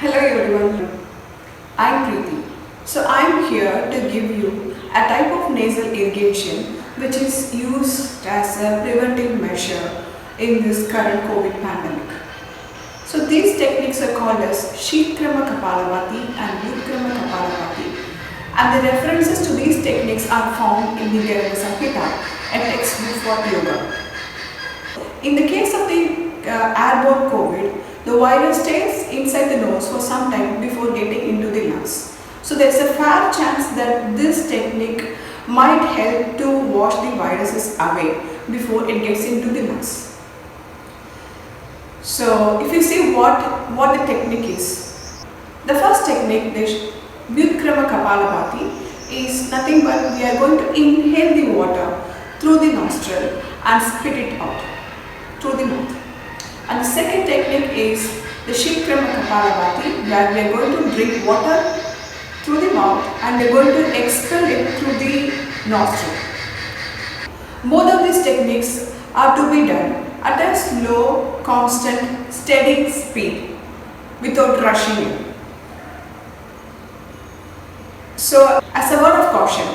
Hello everyone, I'm Preeti. So I'm here to give you a type of nasal irrigation which is used as a preventive measure in this current COVID pandemic. So these techniques are called as Kapalbhati and Kapalbhati, and the references to these techniques are found in the Samhita, a textbook for yoga. In the case of the airborne COVID, the virus stays inside the nose for some time before getting into the lungs. So there is a fair chance that this technique might help to wash the viruses away before it gets into the lungs. So if you see what the technique is, the first technique, the Kapalbhati, is nothing but we are going to inhale the water through the nostril and spit it out through the mouth. And the second technique is the Kapalbhati, where we are going to drink water through the mouth and we are going to expel it through the nostril. Both of these techniques are to be done at a slow, constant, steady speed without rushing in. So, as a word of caution,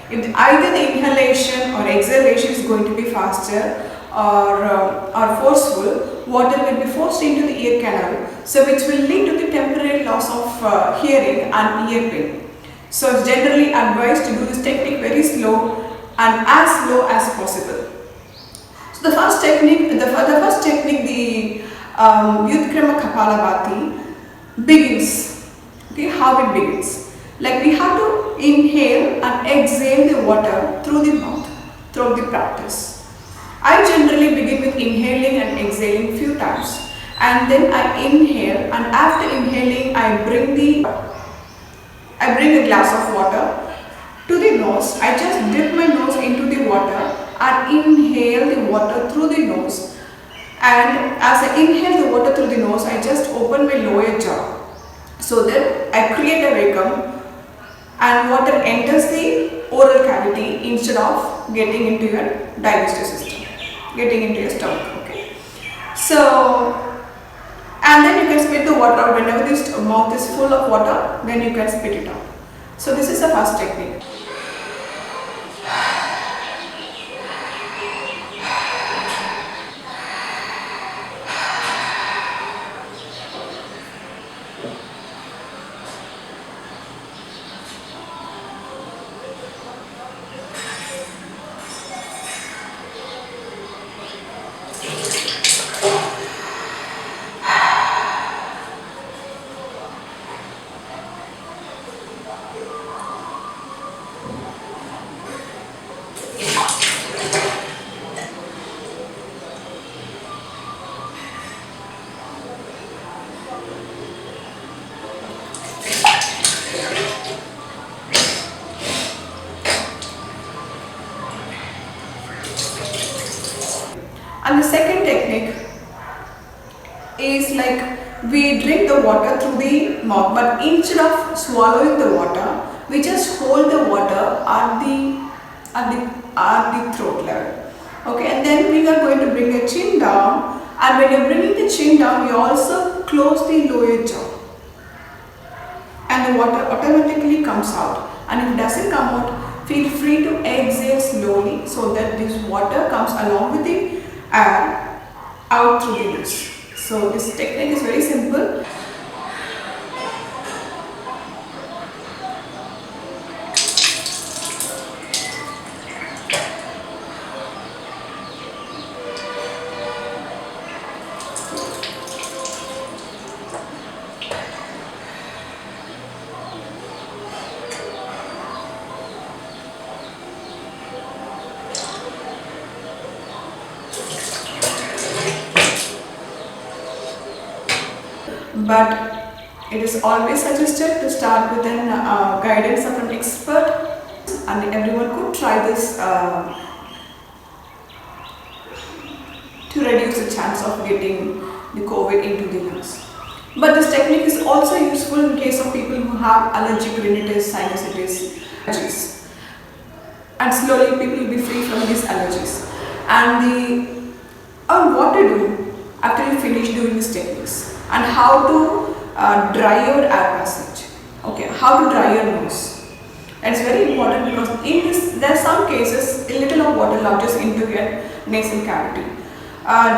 if either the inhalation or exhalation is going to be faster or forceful, water will be forced into the ear canal, so which will lead to the temporary loss of hearing and ear pain. So it's generally advised to do this technique very slow and as slow as possible. So the first technique, the Kapalbhati begins. Okay, how it begins? Like we have to inhale and exhale the water through the mouth throughout the practice. I generally begin with inhaling and exhaling few times, and then I inhale, and after inhaling I bring a glass of water to the nose. I just dip my nose into the water and inhale the water through the nose, and as I inhale the water through the nose I just open my lower jaw so that I create a vacuum and water enters the oral cavity instead of getting into your digestive system, getting into your stomach. Okay, so and then you can spit the water out. Whenever this mouth is full of water, then you can spit it out. So this is the first technique. And the second technique is like we drink the water through the mouth, but instead of swallowing the water, we just hold the water at the throat level. Okay, and then we are going to bring the chin down, and when you're bringing the chin down, you also close the lower jaw, and the water automatically comes out. And if it doesn't come out, feel free to exhale slowly so that this water comes along with the air out through the nose. So this technique is very simple. But it is always suggested to start with an guidance of an expert, and everyone could try this to reduce the chance of getting the COVID into the lungs. But this technique is also useful in case of people who have allergic rhinitis, sinusitis, allergies. And slowly people will be free from these allergies. And what to do after you finish doing these techniques, and how to dry your air passage. Okay, how to dry your nose. It's very important because in this, there are some cases a little of water lodges into your nasal cavity.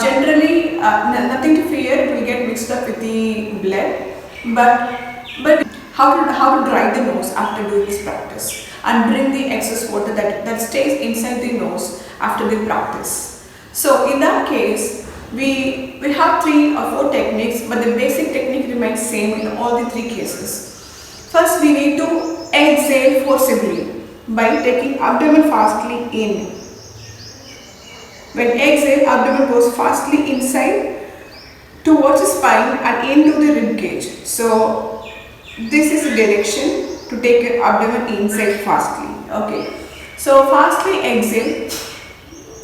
Generally, nothing to fear, it will get mixed up with the blood. But how to dry the nose after doing this practice and bring the excess water that stays inside the nose after the practice. So in that case, we have 3 or 4 techniques, but the basic technique remains same in all the 3 cases. First, we need to exhale forcibly by taking abdomen fastly in. When exhale, abdomen goes fastly inside towards the spine and into the rib cage. So this is the direction to take your abdomen inside fastly. Okay. So fastly exhale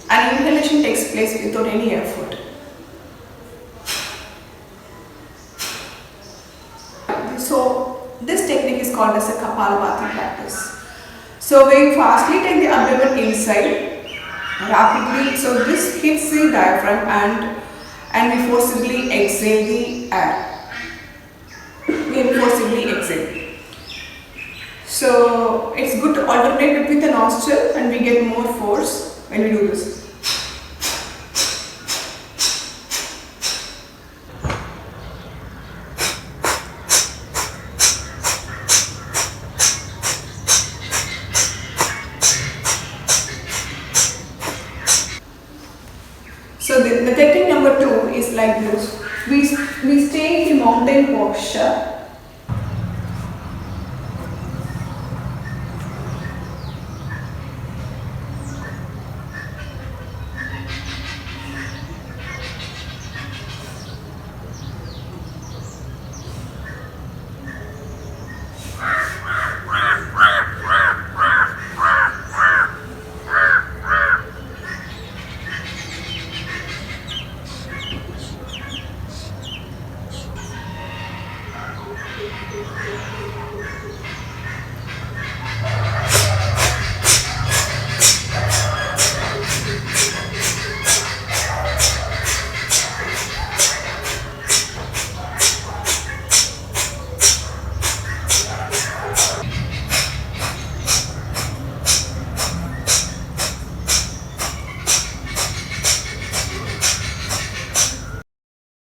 and inhalation takes place without any effort. So this technique is called as a Kapalbhati practice. So we fastly take the abdomen inside rapidly. So this hits the diaphragm and we forcibly exhale the air. We forcibly exhale. So it's good to alternate with the nostril and we get more force when we do this. So the technique number 2 is like this. We stay in the mountain posture